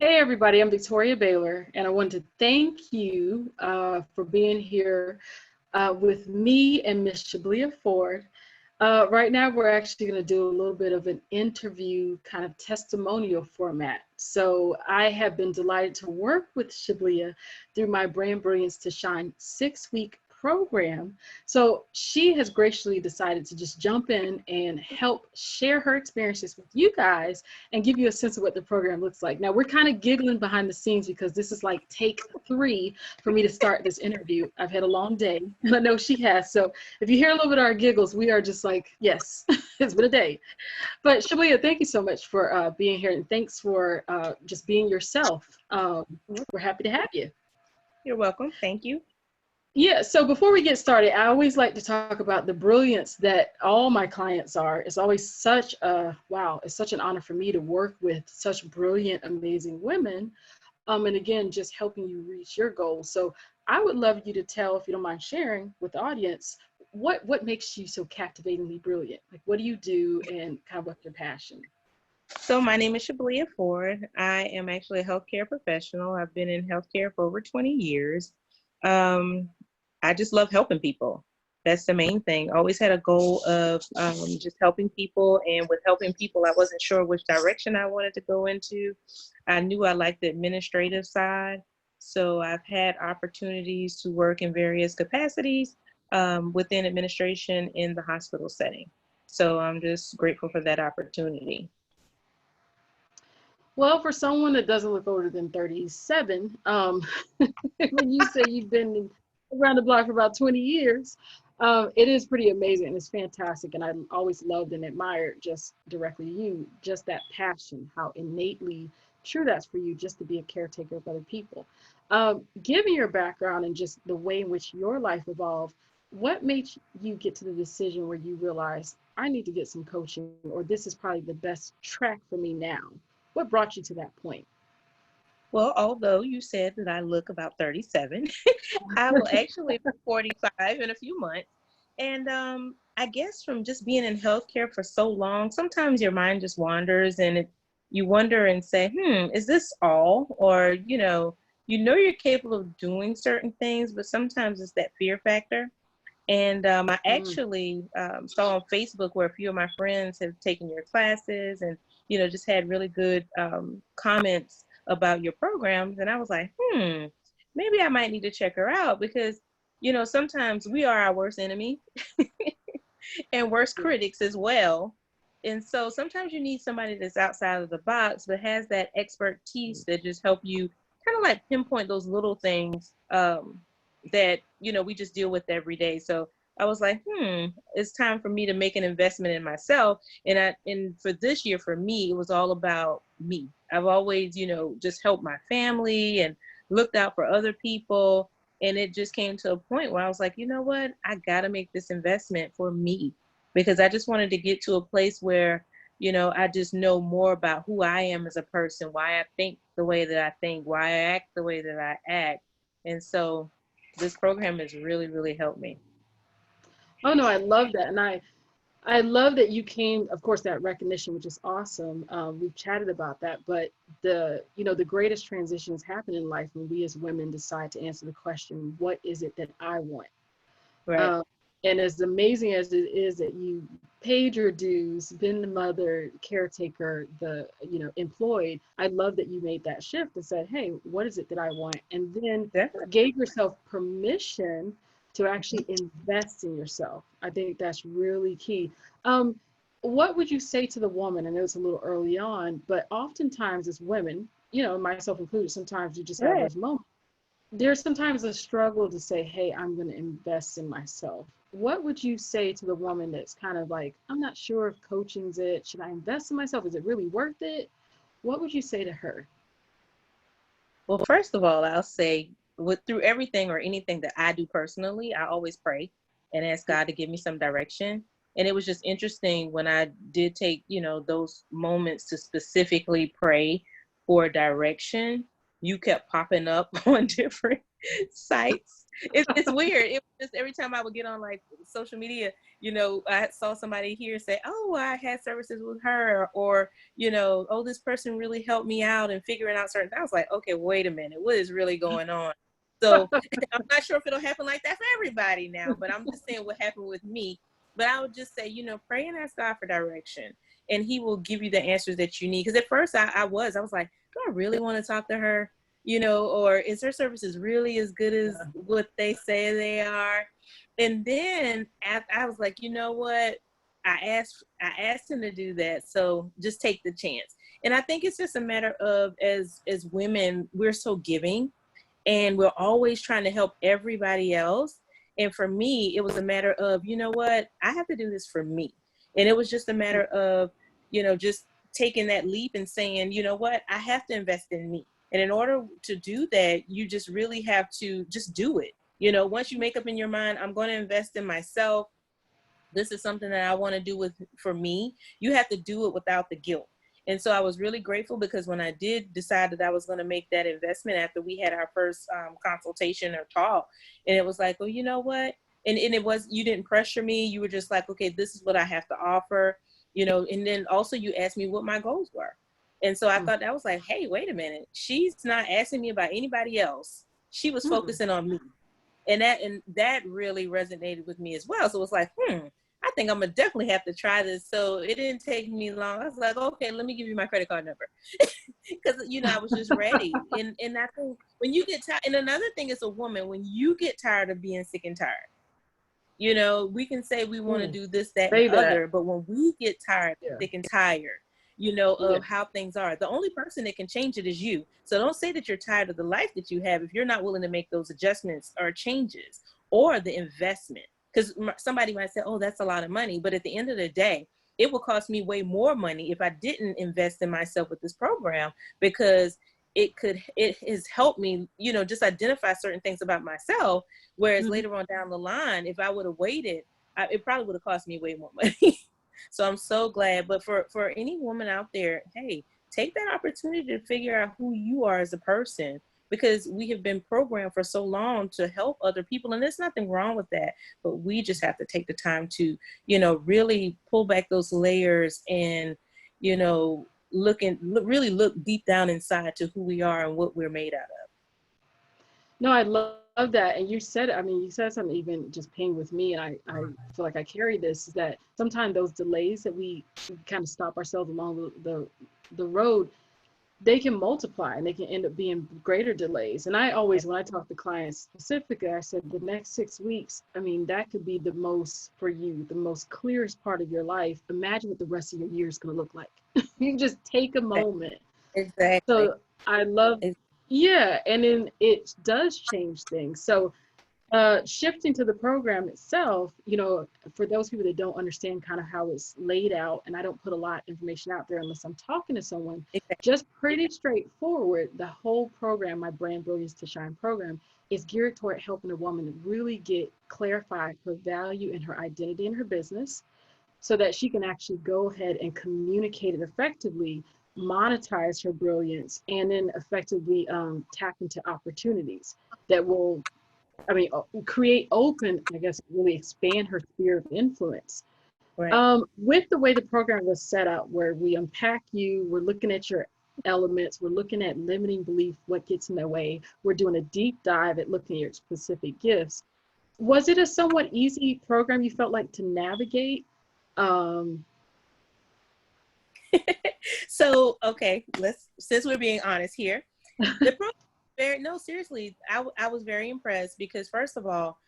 Hey everybody, I'm Victoria Baylor, and I want to thank you for being here with me and Miss Chableau Ford. Right now, we're actually going to do a little bit of an interview kind of testimonial format. So I have been delighted to work with Chableau through my Brand Brilliance to Shine 6-week program. So she has graciously decided to just jump in and help share her experiences with you guys and give you a sense of what the program looks like. Now, we're kind of giggling behind the scenes because this is like take 3 for me to start this interview. I've had a long day, and I know she has. So if you hear a little bit of our giggles, we are just like, yes, it's been a day. But Chableau, thank you so much for being here, and thanks for just being yourself. We're happy to have you. You're welcome. Thank you. Yeah, so before we get started, I always like to talk about the brilliance that all my clients are. It's always such a, wow, it's such an honor for me to work with such brilliant, amazing women. And again, just helping you reach your goals. So I would love you to tell, if you don't mind sharing with the audience, what makes you so captivatingly brilliant? Like, what do you do and kind of what's your passion? So my name is Chableau Ford. I am actually a healthcare professional. I've been in healthcare for over 20 years. Um, I just love helping people. That's the main thing. Always had a goal of just helping people. And with helping people, I wasn't sure which direction I wanted to go into. I knew I liked the administrative side. So I've had opportunities to work in various capacities within administration in the hospital setting. So I'm just grateful for that opportunity. Well, for someone that doesn't look older than 37, when you say you've been around the block for about 20 years, it is pretty amazing. It's fantastic. And I always loved and admired just directly you, just that passion, how innately true that's for you just to be a caretaker of other people. Given your background and just the way in which your life evolved, what made you get to the decision where you realized I need to get some coaching, or this is probably the best track for me now? What brought you to that point? Well, although you said that I look about 37, I will actually be 45 in a few months. And I guess from just being in healthcare for so long, sometimes your mind just wanders and you wonder and say, is this all? Or, you know you're capable of doing certain things, but sometimes it's that fear factor. And I Mm. actually saw on Facebook where a few of my friends have taken your classes and, just had really good comments about your programs. And I was like, maybe I might need to check her out because, sometimes we are our worst enemy and worst critics as well. And so sometimes you need somebody that's outside of the box, but has that expertise that just help you kind of like pinpoint those little things that, we just deal with every day. So I was like, it's time for me to make an investment in myself. And for this year, for me, it was all about me. I've always, just helped my family and looked out for other people. And it just came to a point where I was like, you know what? I got to make this investment for me because I just wanted to get to a place where, I just know more about who I am as a person, why I think the way that I think, why I act the way that I act. And so this program has really, really helped me. Oh no, I love that. And I love that you came, of course, that recognition, which is awesome. We've chatted about that, but the greatest transitions happen in life when we as women decide to answer the question, what is it that I want? Right. Um, and as amazing as it is that you paid your dues, been the mother, caretaker, employed, I love that you made that shift and said, hey, what is it that I want? And then Definitely. gave yourself permission to actually invest in yourself. I think that's really key. Um, what would you say to the woman? I know it's a little early on, but oftentimes as women, myself included, sometimes you just have Right. those moments. There's sometimes a struggle to say, hey, I'm going to invest in myself. What would you say to the woman that's kind of like, I'm not sure if coaching's it. Should I invest in myself? Is it really worth it? What would you say to her? Well, first of all, I'll say through everything or anything that I do personally, I always pray and ask God to give me some direction. And it was just interesting when I did take, those moments to specifically pray for direction. You kept popping up on different sites. It's weird. It was just every time I would get on like social media, I saw somebody here say, "Oh, I had services with her," or "Oh, this person really helped me out in figuring out certain things." I was like, "Okay, wait a minute, what is really going on?" So I'm not sure if it'll happen like that for everybody now, but I'm just saying what happened with me. But I would just say, pray and ask God for direction, and He will give you the answers that you need. Because at first I was like, do I really want to talk to her? Or is their services really as good as what they say they are? And then I was like, you know what? I asked him to do that. So just take the chance. And I think it's just a matter of, as women, we're so giving and we're always trying to help everybody else. And for me, it was a matter of, you know what? I have to do this for me. And it was just a matter of, just taking that leap and saying, you know what? I have to invest in me. And in order to do that, you just really have to just do it. Once you make up in your mind, I'm going to invest in myself. This is something that I want to do for me. You have to do it without the guilt. And so I was really grateful, because when I did decide that I was going to make that investment after we had our first consultation or talk, and it was like, oh, you know what? And it was, you didn't pressure me. You were just like, okay, this is what I have to offer, and then also you asked me what my goals were. And so I thought that was like, hey, wait a minute. She's not asking me about anybody else. She was focusing on me. And that really resonated with me as well. So it was like, I think I'm gonna definitely have to try this. So it didn't take me long. I was like, okay, let me give you my credit card number, because I was just ready. And I think when you get tired, and another thing is, a woman, when you get tired of being sick and tired, we can say we want to do this, that, and the other, but when we get tired, sick and tired, of how things are, the only person that can change it is you. So don't say that you're tired of the life that you have if you're not willing to make those adjustments or changes or the investment. Because somebody might say, oh, that's a lot of money. But at the end of the day, it will cost me way more money if I didn't invest in myself with this program, because it has helped me, just identify certain things about myself. Whereas later on down the line, if I would have waited, it probably would have cost me way more money. So I'm so glad. But for any woman out there, hey, take that opportunity to figure out who you are as a person, because we have been programmed for so long to help other people. And there's nothing wrong with that. But we just have to take the time to, really pull back those layers and, really look deep down inside to who we are and what we're made out of. No, I love that. And you said, you said something even just pinged with me. And I feel like I carry this, is that sometimes those delays that we kind of stop ourselves along the road, they can multiply and they can end up being greater delays. And I always, when I talk to clients specifically, I said the next 6 weeks, that could be the most, for you, the most clearest part of your life. Imagine what the rest of your year is going to look like. You just take a moment. Exactly. So I love, and then it does change things. So shifting to the program itself, for those people that don't understand kind of how it's laid out, and I don't put a lot of information out there unless I'm talking to someone, just pretty straightforward. The whole program, my Brand Brilliance to Shine program, is geared toward helping a woman to really clarify her value and her identity in her business, so that she can actually go ahead and communicate it effectively, monetize her brilliance, and then effectively tap into opportunities that will, create, open, really expand her sphere of influence. Right. With the way the program was set up, where we unpack you, we're looking at your elements, we're looking at limiting belief, what gets in their way, we're doing a deep dive at looking at your specific gifts. Was it a somewhat easy program you felt like to navigate? So, okay, since we're being honest here, the program, no, seriously, I was very impressed, because first of all,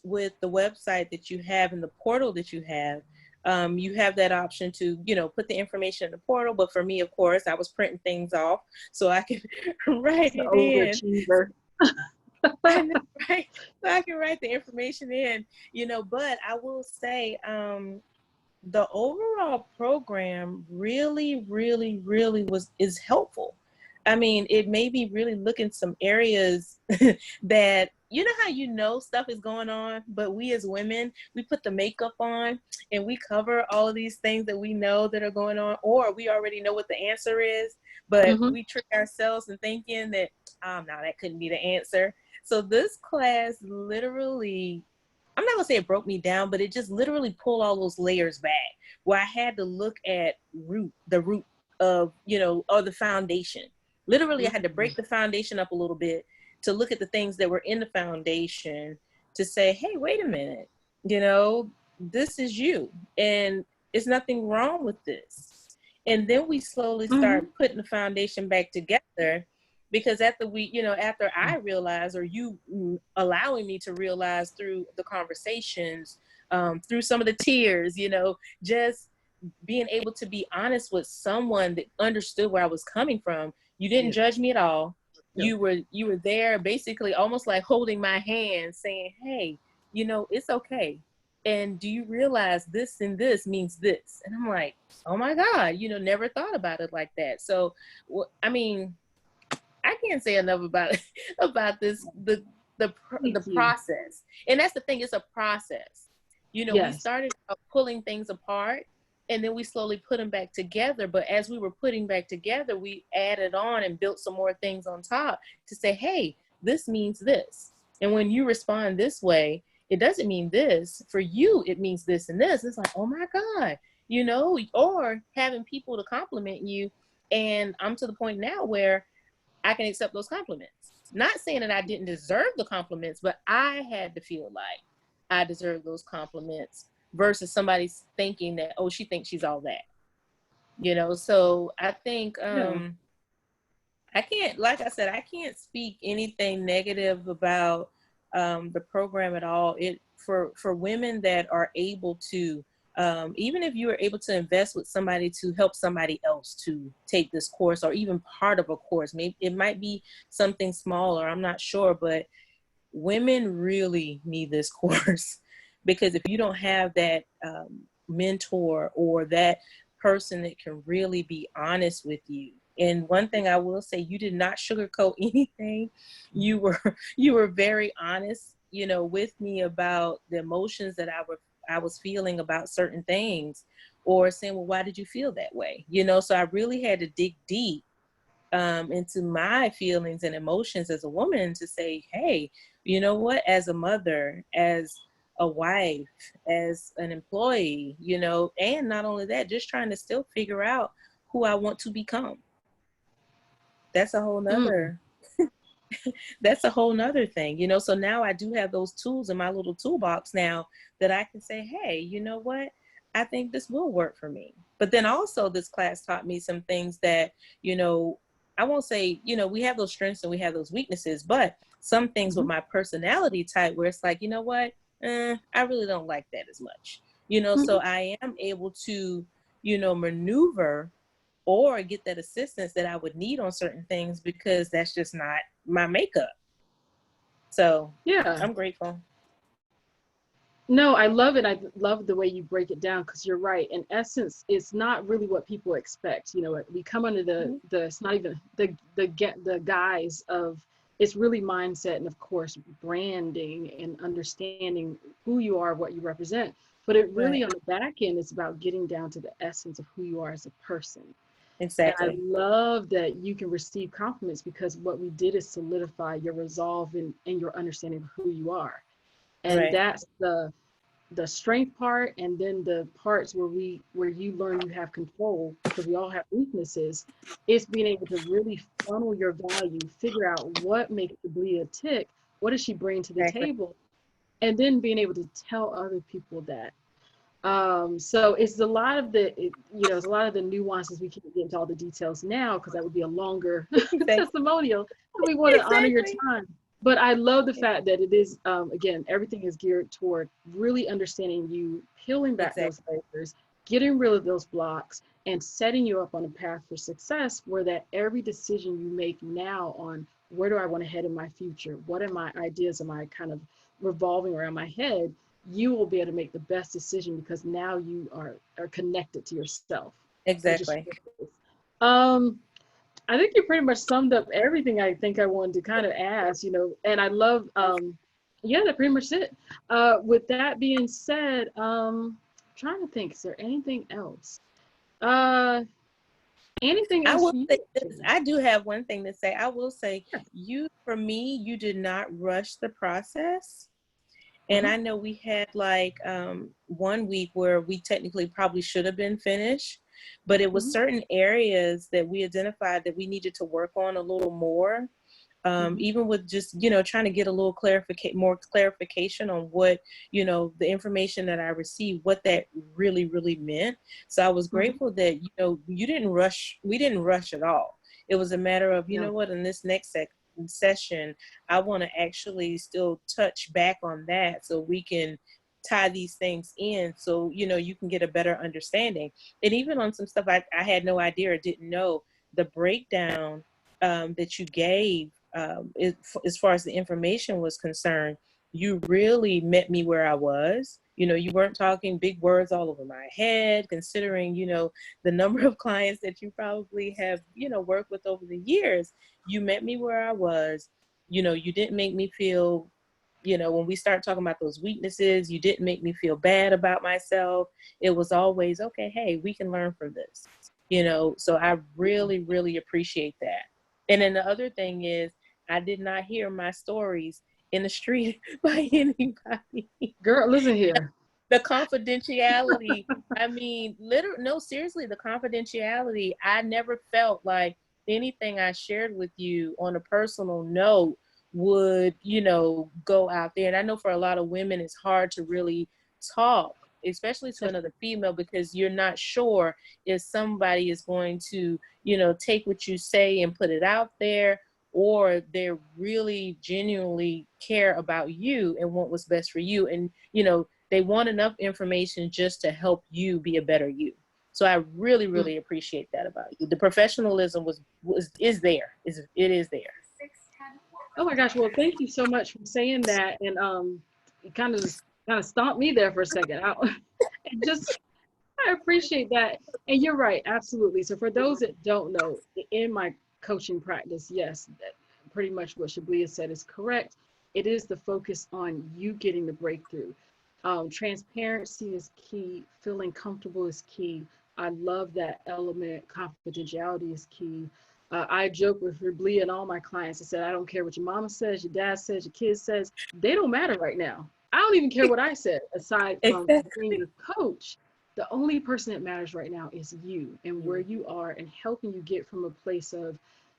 with the website that you have and the portal that you have that option to, put the information in the portal. But for me, of course, I was printing things off so I could write it in. Overachiever. I know, right? So I can write the information in, but I will say, the overall program really, really, really is helpful. It made me really look in some areas that, how stuff is going on, but we as women, we put the makeup on and we cover all of these things that we know that are going on, or we already know what the answer is, but we trick ourselves in thinking that, no, that couldn't be the answer. So this class literally, I'm not gonna say it broke me down, but it just literally pulled all those layers back where I had to look at the root of, or the foundation. Literally, I had to break the foundation up a little bit to look at the things that were in the foundation to say, hey, wait a minute, this is you. And there's nothing wrong with this. And then we slowly start putting the foundation back together, because after I realized, or you allowing me to realize through the conversations, through some of the tears, just being able to be honest with someone that understood where I was coming from. You didn't judge me at all. You were there basically almost like holding my hand saying, hey, it's okay. And do you realize this and this means this? And I'm like, oh my God, never thought about it like that. So, I mean, I can't say enough about about this, the process. And that's the thing, it's a process. We started pulling things apart, and then we slowly put them back together. But as we were putting back together, we added on and built some more things on top to say, hey, this means this. And when you respond this way, it doesn't mean this. For you, it means this and this. It's like, oh my God, or having people to compliment you. And I'm to the point now where I can accept those compliments. Not saying that I didn't deserve the compliments, but I had to feel like I deserve those compliments versus somebody thinking that, oh, she thinks she's all that. So I think I can't, like I said, I can't speak anything negative about the program at all. It for women that are able to, even if you are able to invest with somebody to help somebody else to take this course, or even part of a course, maybe it might be something smaller, I'm not sure, but women really need this course because if you don't have that mentor or that person that can really be honest with you. And one thing I will say, you did not sugarcoat anything. You were very honest, with me about the emotions that I was feeling about certain things, or saying, well, why did you feel that way? So I really had to dig deep into my feelings and emotions as a woman to say, hey, you know what, as a mother, as a wife, as an employee, and not only that, just trying to still figure out who I want to become. That's a whole nother that's a whole nother thing, so now I do have those tools in my little toolbox now that I can say, hey, you know what, I think this will work for me. But then also this class taught me some things that, I won't say, we have those strengths and we have those weaknesses, but some things with my personality type where it's like, you know what, I really don't like that as much, so I am able to, maneuver or get that assistance that I would need on certain things because that's just not my makeup. So yeah, I'm grateful. No, I love it. I love the way you break it down because you're right. In essence, it's not really what people expect. We come under the it's not even the guise of, it's really mindset and of course branding and understanding who you are, what you represent. But it really on the back end is about getting down to the essence of who you are as a person. Exactly. And I love that you can receive compliments because what we did is solidify your resolve and your understanding of who you are. And that's the strength part, and then the parts where you learn you have control, because we all have weaknesses. It's being able to really funnel your value, figure out what makes Chableau tick, what does she bring to the table, and then being able to tell other people that. So it's a lot of it's a lot of the nuances. We can't get into all the details now because that would be a longer testimonial. We want to honor your time. But I love the fact that it is, again, everything is geared toward really understanding you, peeling back those layers, getting rid of those blocks, and setting you up on a path for success where that every decision you make now on where do I want to head in my future, what are my ideas, am I kind of revolving around my head, you will be able to make the best decision because now you are connected to yourself. Exactly. I think you pretty much summed up everything I think I wanted to kind of ask, and I love, yeah, that's pretty much it. With that being said, I'm trying to think, is there anything else? Anything I else will you say share? this. I do have one thing to say. I will say, Yes. for me, you did not rush the process. And Mhm. I know we had like 1 week where we technically probably should have been finished, but it was Mhm. certain areas that we identified that we needed to work on a little more. Mhm. Even with just, trying to get a little more clarification on what, the information that I received, what that really, really meant. So I was Mhm. grateful that, you didn't rush, we didn't rush at all. It was a matter of, Yeah. what, in this next session, I want to actually still touch back on that so we can tie these things in so, you can get a better understanding. And even on some stuff I had no idea or didn't know, the breakdown that you gave, as far as the information was concerned, you really met me where I was. You weren't talking big words all over my head, considering, the number of clients that you probably have, worked with over the years. You met me where I was. You didn't make me feel, when we start talking about those weaknesses, you didn't make me feel bad about myself. It was always, okay, hey, we can learn from this. So I really, really appreciate that. And then the other thing is, I did not hear my stories in the street by anybody. Girl, listen here. The confidentiality, I mean, literally, no, seriously, the confidentiality, I never felt like anything I shared with you on a personal note would, go out there. And I know for a lot of women, it's hard to really talk, especially to another female, because you're not sure if somebody is going to, take what you say and put it out there, or they really genuinely care about you and want what's best for you. And, they want enough information just to help you be a better you. So I really, really appreciate that about you. The professionalism is there. It is there. Oh my gosh. Well, thank you so much for saying that. And it kind of stomped me there for a second. And just I appreciate that. And you're right, absolutely. So for those that don't know, in my coaching practice, yes, that pretty much what Shablia said is correct. It is the focus on you getting the breakthrough. Transparency is key. Feeling comfortable is key. I love that element. Confidentiality is key. I joke with Shablia and all my clients. I said, I don't care what your mama says, your dad says, your kid says. They don't matter right now. I don't even care what I said, aside from being Exactly. your coach. The only person that matters right now is you and where You. you are, and helping you get from a place of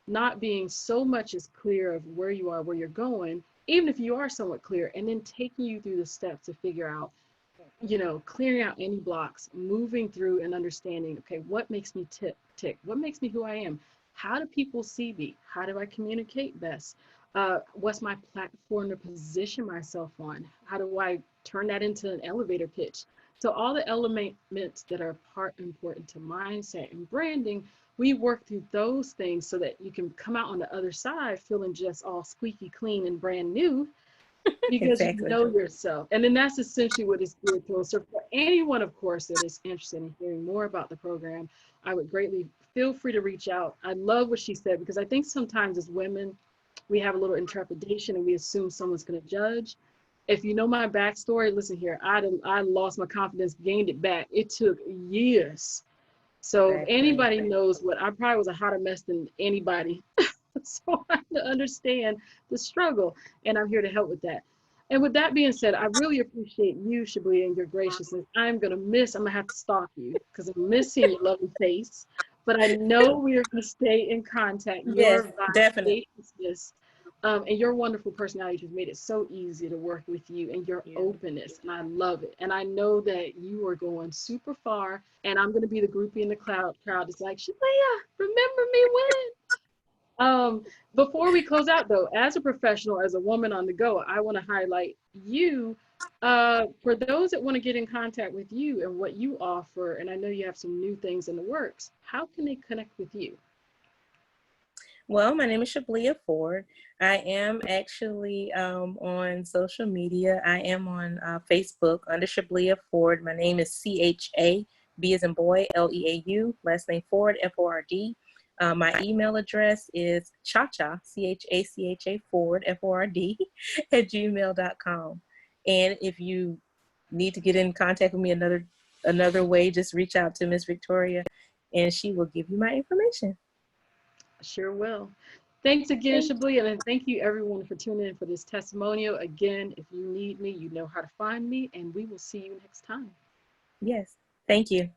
not being so much as clear of where you are, where you're going, even if you are somewhat clear, and then taking you through the steps to figure out, clearing out any blocks, moving through and understanding, okay, what makes me tick? What makes me who I am? How do people see me? How do I communicate best? What's my platform to position myself on? How do I turn that into an elevator pitch? So all the elements that are part important to mindset and branding, we work through those things so that you can come out on the other side feeling just all squeaky clean and brand new, because you Exactly. know yourself. And then that's essentially what it's geared towards. So for anyone, of course, that is interested in hearing more about the program, I would greatly feel free to reach out. I love what she said, because I think sometimes as women, we have a little intrepidation and we assume someone's going to judge. If you know my backstory, listen here, I lost my confidence, gained it back. It took years. So if Exactly. anybody knows what, I probably was a hotter mess than anybody. So I understand the struggle, and I'm here to help with that. And with that being said, I really appreciate you, Shablia, and your graciousness. I'm gonna have to stalk you because I'm missing your lovely face. But I know we are gonna stay in contact. Yes, Your definitely. vivaciousness, and your wonderful personality has made it so easy to work with you, and your Yeah. openness, and I love it. And I know that you are going super far, and I'm gonna be the groupie in the crowd that's like, Shablia, remember me when? Um, Before we close out though, as a professional, as a woman on the go, I want to highlight you. For those that want to get in contact with you and what you offer, and I know you have some new things in the works, how can they connect with you? Well, my name is Chablia Ford. I am actually on social media. I am on Facebook under Chablia Ford. My name is CHA, B as in boy, LEAU, last name Ford, FORD. My email address is chacha, CHACHA Ford, FORD, at gmail.com. And if you need to get in contact with me another way, just reach out to Miss Victoria and she will give you my information. Sure will. Thanks again, Thank Chableau, and thank you everyone for tuning in for this testimonial. Again, if you need me, you know how to find me, and we will see you next time. Yes. Thank you.